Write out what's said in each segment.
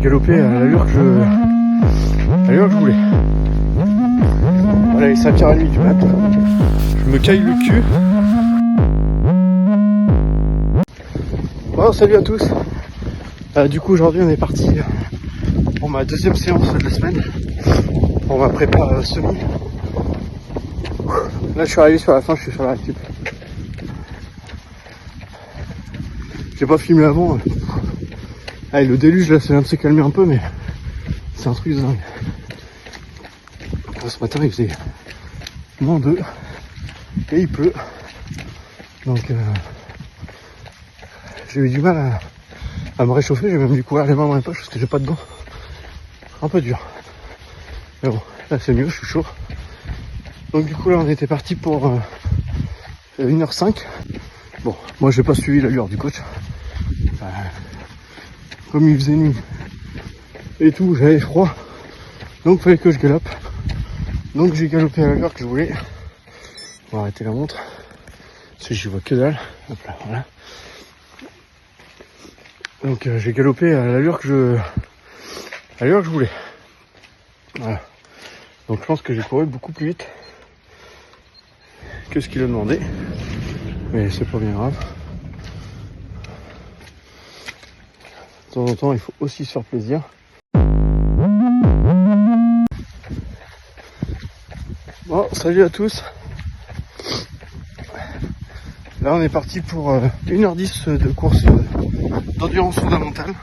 galopé à l'allure que je voulais. Voilà, il est 5h30 du mat. Je me caille le cul. Bon, salut à tous. Du coup, aujourd'hui, on est parti pour ma deuxième séance de la semaine. Pour ma prépa semi. Là, je suis arrivé sur la fin, je suis sur la récup. J'ai pas filmé avant. Allez, le déluge là, c'est vient de se calmer un peu, mais c'est un truc de dingue. Ce matin, il faisait -2 et il pleut. Donc, j'ai eu du mal à me réchauffer. J'ai même dû courir les mains dans les poches parce que j'ai pas de gants. Un peu dur. Mais bon, là c'est mieux, je suis chaud. Donc du coup là on était parti pour 1h05. Bon, moi j'ai pas suivi l'allure du coach. Comme il faisait nuit et tout, j'avais froid. Donc il fallait que je galope. Donc j'ai galopé à l'allure que je voulais. On va arrêter la montre. Parce que j'y vois que dalle. Hop là, voilà. Donc j'ai galopé à l'allure que je voulais. Voilà. Donc je pense que j'ai couru beaucoup plus vite que ce qu'il a demandé. Mais c'est pas bien grave. De temps en temps, il faut aussi se faire plaisir. Bon, salut à tous. Là, on est parti pour 1h10 de course d'endurance fondamentale.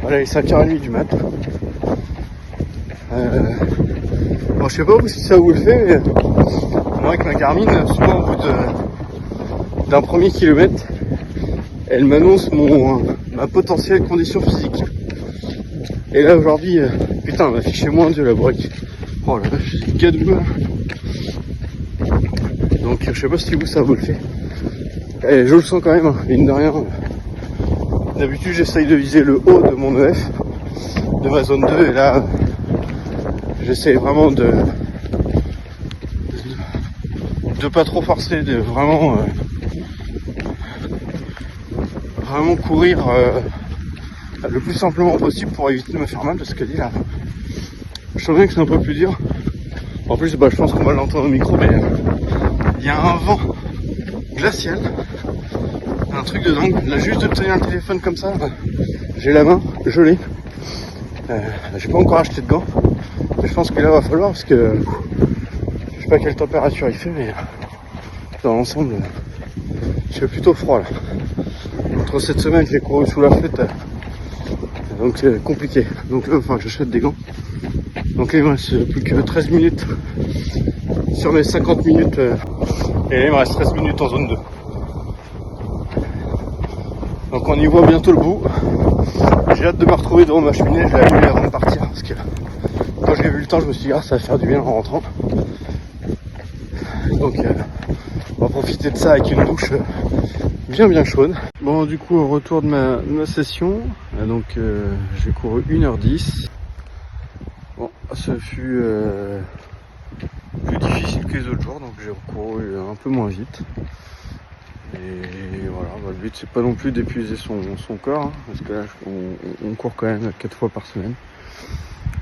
Voilà, il est 5h30 du mat. Bon, je sais pas où si ça vous le fait, mais moi avec ma Garmin, souvent au bout d'un premier kilomètre, elle m'annonce ma potentielle condition physique. Et là aujourd'hui, putain, elle m'a affiché -2 la brique. Oh la vache, c'est gadou là. Donc je sais pas si vous ça vous le fait. Et je le sens quand même, hein, mine de rien. D'habitude j'essaye de viser le haut de mon EF, de ma zone 2, et là j'essaye vraiment de pas trop forcer, de vraiment courir le plus simplement possible pour éviter de me faire mal, parce que là je sens bien que c'est un peu plus dur. En plus je pense qu'on va l'entendre au micro, mais il y a un vent glacial, un truc de dingue. Là juste de tenir un téléphone comme ça, j'ai la main gelée. J'ai pas encore acheté de gants, mais je pense que là va falloir, parce que je sais pas quelle température il fait, mais dans l'ensemble il fait plutôt froid là. Entre cette semaine j'ai couru sous la flotte, donc c'est compliqué. Donc là enfin j'achète des gants. Donc là il me reste plus que 13 minutes sur mes 50 minutes, et là il me reste 13 minutes en zone 2. Donc on y voit bientôt le bout. J'ai hâte de me retrouver devant ma cheminée. Je l'ai allumée avant de partir, parce que quand j'ai vu le temps je me suis dit ça va faire du bien en rentrant. Donc on va profiter de ça avec une douche bien chaude. Bon, du coup au retour de ma session, donc j'ai couru 1h10. Bon, ça fut plus difficile que les autres jours, donc j'ai couru un peu moins vite. Et voilà, le but c'est pas non plus d'épuiser son corps, hein, parce que là on court quand même 4 fois par semaine.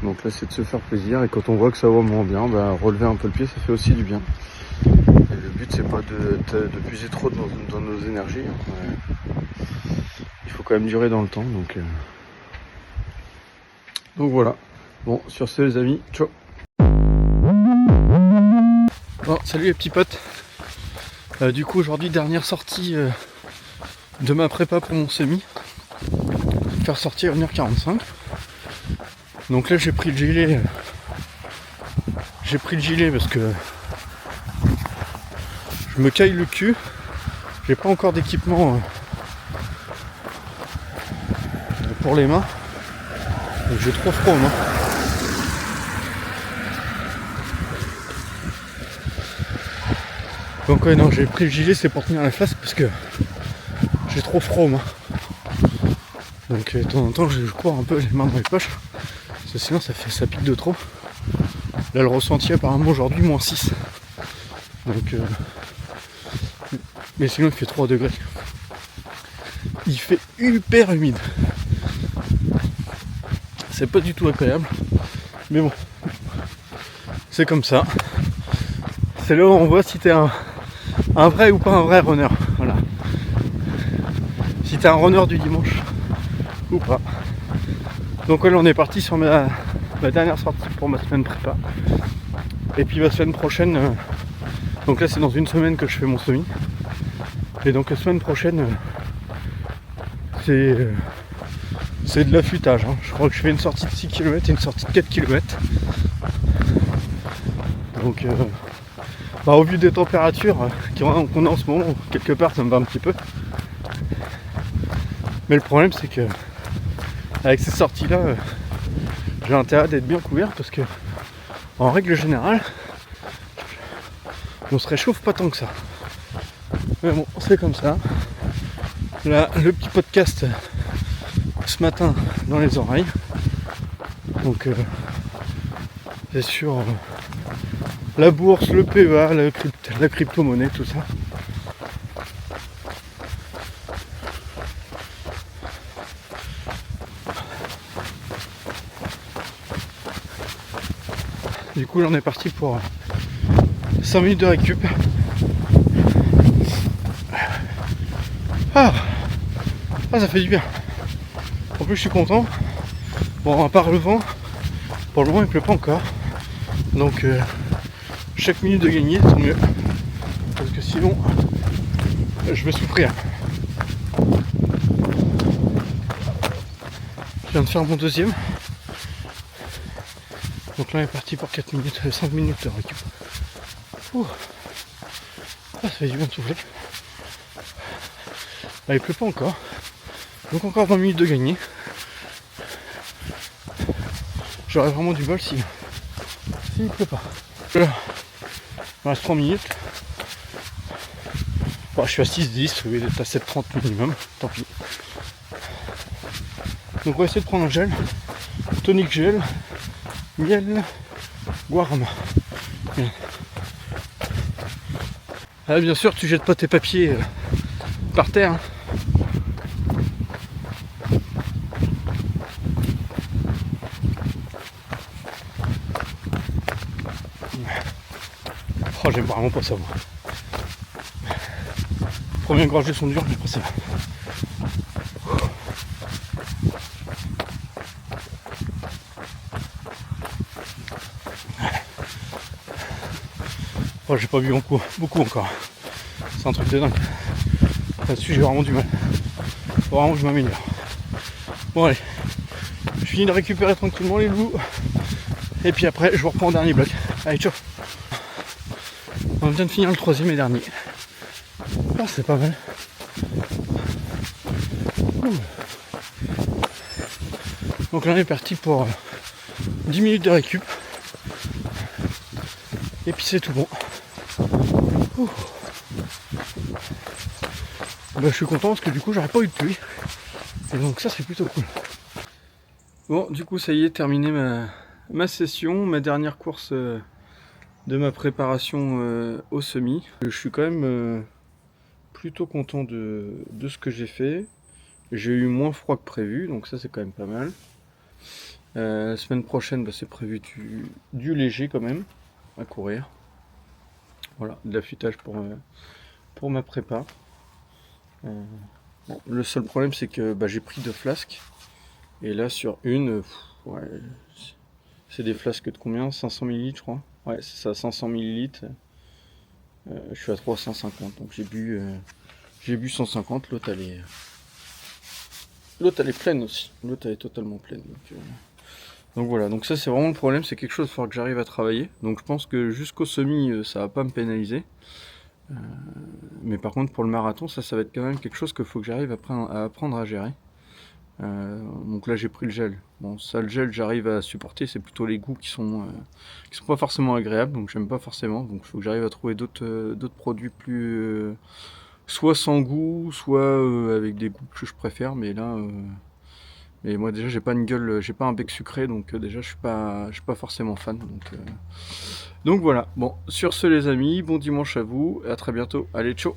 Donc là c'est de se faire plaisir, et quand on voit que ça va moins bien, relever un peu le pied, ça fait aussi du bien. Et le but c'est pas de puiser trop dans nos énergies, hein. Il faut quand même durer dans le temps, donc voilà. Bon, sur ce les amis, ciao. Bon, salut les petits potes. Du coup aujourd'hui dernière sortie de ma prépa pour mon semi. Faire sortir 1h45. Donc là j'ai pris le gilet. Parce que je me caille le cul. J'ai pas encore d'équipement pour les mains. Donc j'ai trop froid aux mains. Donc ouais, non, j'ai pris le gilet, c'est pour tenir la flasque, parce que j'ai trop froid aux mains. Donc de temps en temps je cours un peu les mains dans les poches, parce que sinon ça pique de trop. Là le ressenti apparemment aujourd'hui -6. Donc mais sinon il fait 3 degrés. Il fait hyper humide. c'est pas du tout agréable. Mais bon, c'est comme ça. C'est là où on voit si t'es un vrai ou pas un vrai runner. Voilà. Si t'es un runner du dimanche ou pas. Donc là on est parti sur ma dernière sortie pour ma semaine prépa. Et puis la semaine prochaine, donc là c'est dans une semaine que je fais mon semi. Et donc la semaine prochaine, c'est de l'affûtage. Hein. Je crois que je fais une sortie de 6 km et une sortie de 4 km. Donc au vu des températures qu'on a en ce moment, quelque part ça me va un petit peu. Mais le problème c'est que avec ces sorties là, j'ai intérêt d'être bien couvert parce que en règle générale, on se réchauffe pas tant que ça. Mais bon, c'est comme ça. Là, le petit podcast ce matin dans les oreilles. Donc c'est sur la bourse, le PEA, la crypto-monnaie, tout ça. Du coup là on est parti pour 5 minutes de récup. Ah, ça fait du bien. En plus je suis content. Bon, à part le vent, pour le moment il pleut pas encore. Donc chaque minute de gagner, tant mieux. Parce que sinon je vais souffrir. Je viens de faire mon deuxième. Donc là on est parti pour 4 minutes, 5 minutes de récup. Ça fait du bien de souffler. Là il pleut pas encore. Donc encore 20 minutes de gagner. J'aurais vraiment du bol s'il pleut pas. Là, il me reste 3 minutes. Bon, je suis à 6,10, oui, d'être à 7,30 minimum, tant pis. Donc on va essayer de prendre un gel, tonic gel, miel, guarama. Ah, bien sûr, tu jettes pas tes papiers par terre. Hein. Oh, j'aime vraiment pas ça, moi. Première gorgée sont dures, j'aime pas ça. Oh, j'ai pas bu beaucoup encore. C'est un truc de dingue. Là-dessus, j'ai vraiment du mal. Faut vraiment que je m'améliore. Bon, allez. Je finis de récupérer tranquillement les loups. Et puis après, je vous reprends au dernier bloc. Allez, ciao. On vient de finir le troisième et dernier. Ah, c'est pas mal. Donc là, on est parti pour 10 minutes de récup. Et puis c'est tout bon. Bah, je suis content parce que du coup j'aurais pas eu de pluie. Et donc ça c'est plutôt cool. Bon, du coup ça y est, terminé ma session, ma dernière course de ma préparation au semi. Je suis quand même plutôt content de ce que j'ai fait. J'ai eu moins froid que prévu, donc ça c'est quand même pas mal. La semaine prochaine, bah, c'est prévu du léger quand même à courir. Voilà, de l'affûtage pour ma prépa. Bon, le seul problème c'est que bah, j'ai pris 2 flasques. Et là sur une, ouais, c'est des flasques de combien? 500 ml je crois. Ouais, c'est ça, 500 ml. Je suis à 350, donc j'ai bu 150. L'autre elle est pleine aussi. L'autre elle est totalement pleine. Donc voilà, donc ça c'est vraiment le problème, c'est quelque chose qu'il faudra que j'arrive à travailler. Donc je pense que jusqu'au semi, ça va pas me pénaliser. Mais par contre pour le marathon, ça va être quand même quelque chose qu'il faut que j'arrive à apprendre à gérer. Donc là j'ai pris le gel. Bon, ça le gel j'arrive à supporter, c'est plutôt les goûts qui sont pas forcément agréables, donc j'aime pas forcément. Donc il faut que j'arrive à trouver d'autres produits plus soit sans goût, soit avec des goûts que je préfère. Mais là, mais moi déjà j'ai pas une gueule, j'ai pas un bec sucré, donc déjà je suis pas forcément fan. Donc voilà. Bon, sur ce les amis, bon dimanche à vous, et à très bientôt. Allez, ciao.